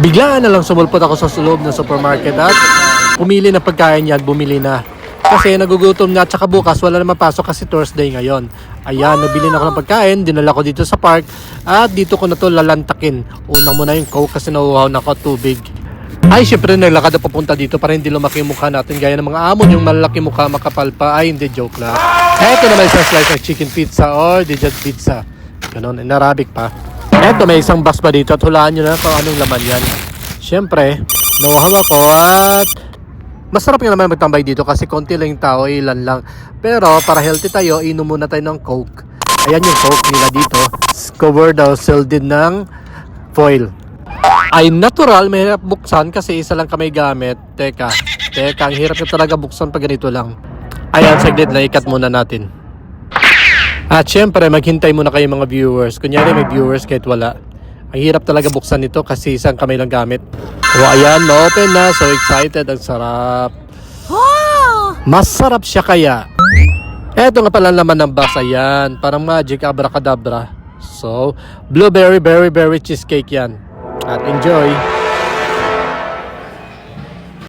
Biglaan na lang sumulpot ako sa loob ng supermarket at pumili ng pagkain yan, bumili na. Kasi nagugutom na at saka bukas wala na mapasok kasi Thursday ngayon. Ayan, nabili na ako ng pagkain, dinala ko dito sa park at dito ko na to lalantakin. Una muna yung Coke kasi nauuhaw na ako tubig. Ay, syempre naglakad na papunta dito para hindi lumaki yung mukha natin gaya ng mga amon yung malaki mukha makapal pa. Ay, hindi, joke lang. Eto na may isang slice ng chicken pizza or Dijon pizza. Ganon, in Arabic pa. Eto, may isang box pa dito at hulaan nyo na kung anong laman yan. Syempre, nauuhaw ako at masarap nga naman magtambay dito kasi konti lang yung tao, ilan lang. Pero para healthy tayo, inom muna tayo ng Coke. Ayan yung Coke nila dito. Covered daw, sealed din ng foil. Ay natural, mahirap buksan kasi isa lang kami gamit. Teka, ang hirap na talaga buksan pag ganito lang. Ayan, saglit lang, ikat muna natin. At syempre, maghintay muna kayo mga viewers. Kunyari may viewers kahit wala. Ang hirap talaga buksan nito kasi isang kamay lang gamit. O ayan, na-open na. So excited, ang sarap. Masarap siya kaya. Eto nga pala naman ng box, ayan. Parang magic, abracadabra. So, blueberry, berry cheesecake yan. At enjoy!